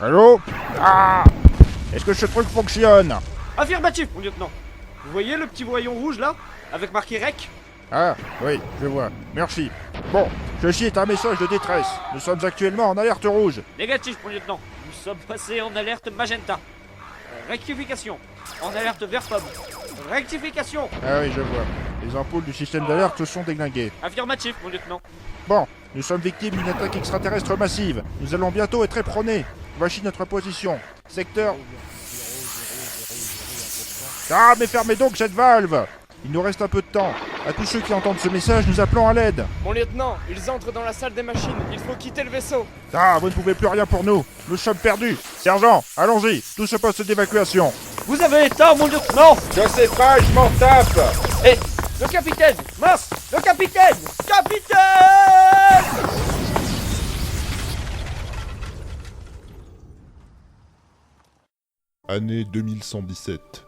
Allô? Ah! Est-ce que ce truc fonctionne? Affirmatif, mon lieutenant. Vous voyez le petit voyant rouge là? Avec marqué REC? Ah, oui, je vois. Merci. Bon, ceci est un message de détresse. Nous sommes actuellement en alerte rouge. Négatif, mon lieutenant. Nous sommes passés en alerte magenta. Rectification. En alerte vert pomme. Rectification. Ah oui, je vois. Les ampoules du système d'alerte sont déglinguées. Affirmatif, mon lieutenant. Bon, nous sommes victimes d'une attaque extraterrestre massive. Nous allons bientôt être éperonnés. Voici notre position. Secteur... Ah, mais fermez donc cette valve! Il nous reste un peu de temps. À tous ceux qui entendent ce message, nous appelons à l'aide. Mon lieutenant, ils entrent dans la salle des machines. Il faut quitter le vaisseau. Ah, vous ne pouvez plus rien pour nous. Nous sommes perdus. Sergent, allons-y. Tous au poste d'évacuation. Vous avez tort, mon lieutenant. Je sais pas, je m'en tape. Eh, le capitaine. Mince, le capitaine. Capitaine. Année 2117.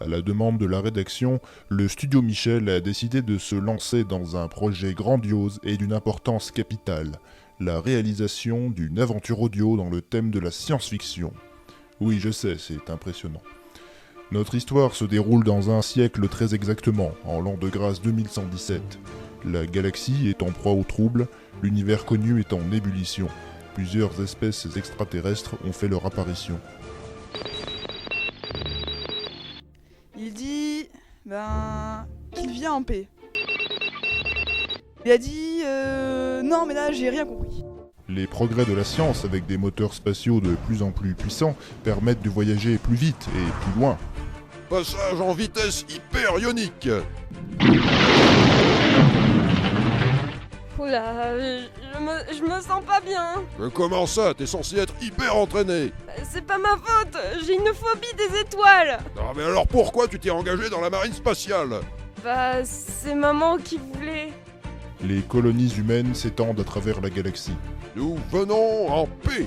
À la demande de la rédaction, le studio Michel a décidé de se lancer dans un projet grandiose et d'une importance capitale, la réalisation d'une aventure audio dans le thème de la science-fiction. Oui, je sais, c'est impressionnant. Notre histoire se déroule dans un siècle très exactement, en l'an de grâce 2117. La galaxie est en proie au trouble, l'univers connu est en ébullition. Plusieurs espèces extraterrestres ont fait leur apparition. Il dit... qu'il vient en paix. Il a dit... Non mais là j'ai rien compris. Les progrès de la science avec des moteurs spatiaux de plus en plus puissants permettent de voyager plus vite et plus loin. Passage en vitesse hyper ionique. Oula, je me sens pas bien. Comment ça? T'es censé être hyper entraîné. C'est pas ma faute, j'ai une phobie des étoiles. Non mais alors pourquoi tu t'es engagé dans la marine spatiale? Bah, c'est maman qui voulait. Les colonies humaines s'étendent à travers la galaxie. Nous venons en paix.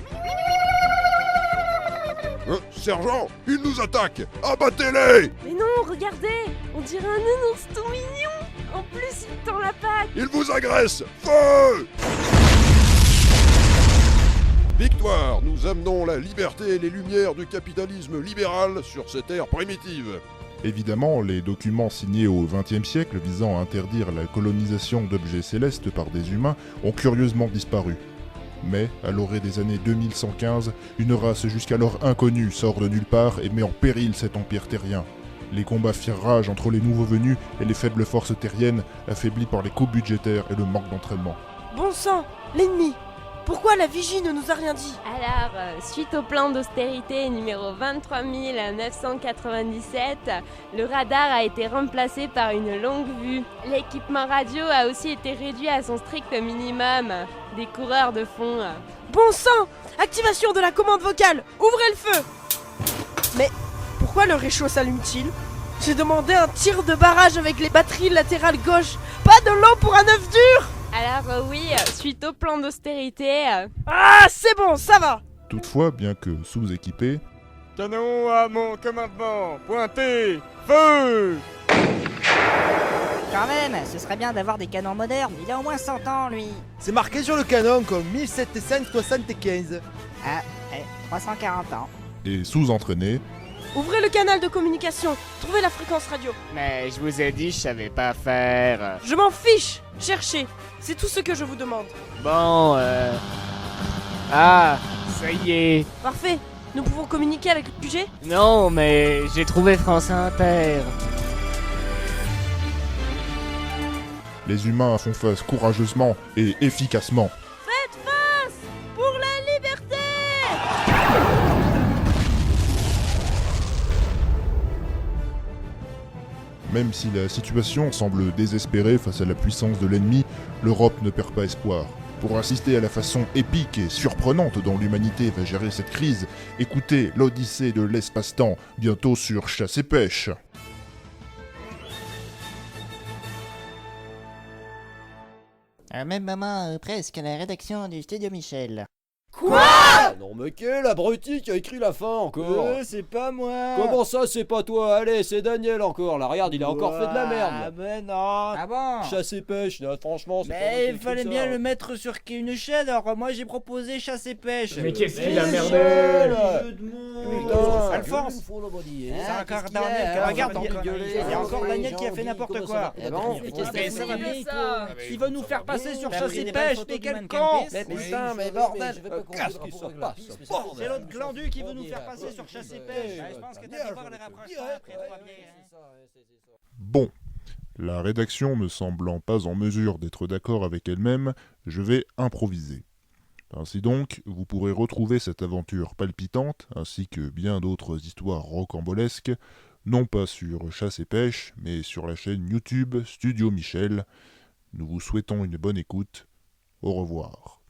Sergent, ils nous attaquent. Abattez-les. Mais non, regardez, on dirait un nounours tout mignon. En plus, il tend la patte. Ils vous agressent. Feu! Victoire, nous amenons la liberté et les lumières du capitalisme libéral sur cette terre primitive. Évidemment, les documents signés au XXe siècle visant à interdire la colonisation d'objets célestes par des humains ont curieusement disparu. Mais, à l'orée des années 2115, une race jusqu'alors inconnue sort de nulle part et met en péril cet empire terrien. Les combats firent rage entre les nouveaux venus et les faibles forces terriennes, affaiblies par les coupes budgétaires et le manque d'entraînement. Bon sang, l'ennemi! Pourquoi la vigie ne nous a rien dit? Alors, suite au plan d'austérité numéro 23 997, le radar a été remplacé par une longue vue. L'équipement radio a aussi été réduit à son strict minimum. Des coureurs de fond. Bon sang! Activation de la commande vocale! Ouvrez le feu! Mais pourquoi le réchaud s'allume-t-il? J'ai demandé un tir de barrage avec les batteries latérales gauche, pas de l'eau pour un œuf dur! Alors oui, suite au plan d'austérité... Ah, c'est bon, ça va! Toutefois, bien que sous-équipés, Canon à mon commandement. Pointez. Feu. Quand même, ce serait bien d'avoir des canons modernes. Il a au moins 100 ans, lui. C'est marqué sur le canon comme 1775. Ah, 340 ans. et sous-entraînés, Ouvrez le canal de communication, trouvez la fréquence radio. Mais je vous ai dit, je savais pas faire. Je m'en fiche! Cherchez! C'est tout ce que je vous demande. Bon, Ah, ça y est. Parfait! Nous pouvons communiquer avec le QG? Non, mais j'ai trouvé France Inter. les humains font face courageusement et efficacement. Faites face pour la liberté! Même si la situation semble désespérée face à la puissance de l'ennemi, l'Europe ne perd pas espoir. Pour assister à la façon épique et surprenante dont l'humanité va gérer cette crise, écoutez l'Odyssée de l'espace-temps, bientôt sur Chasse et Pêche. Même moment, presque à la rédaction du studio Michel. Non mais quel abruti qui a écrit la fin encore? C'est pas moi. Comment ça c'est pas toi? Allez, c'est Daniel encore, là regarde, il a encore fait de la merde. Ah ben non. Ah bon? Chasse et pêche, là, franchement, c'est pas moi qui ai Mais il écrit fallait ça. bien le mettre sur une chaîne, alors moi j'ai proposé chasse et pêche. Mais qu'est-ce qu'il a Michel, merdé? jeu de mots. Putain. Alphonse. C'est C'est encore qu'est-ce qu'il y a, Daniel, hein, regarde, vous il rigolez, y a encore les Daniel gens qui a fait disent n'importe comment quoi. ça va. Eh ben, Mais qu'est-ce qu'est-ce que que c'est c'est ça? Il veut nous faire passer sur T'as chasse pris et des pêche, bonnes mais photos quel du con! Mannequin Mais Piste. putain, mais bordel, qu'est-ce qui se passe? C'est l'autre glandu qui veut nous faire passer sur chasse et pêche. Je pense que t'as dû voir les rapprochements après 3 bières. Bon, la rédaction ne semblant pas en mesure d'être d'accord avec elle-même, je vais improviser. Ainsi donc, vous pourrez retrouver cette aventure palpitante, ainsi que bien d'autres histoires rocambolesques, non pas sur Chasse et Pêche, mais sur la chaîne YouTube Studio Michel. Nous vous souhaitons une bonne écoute. Au revoir.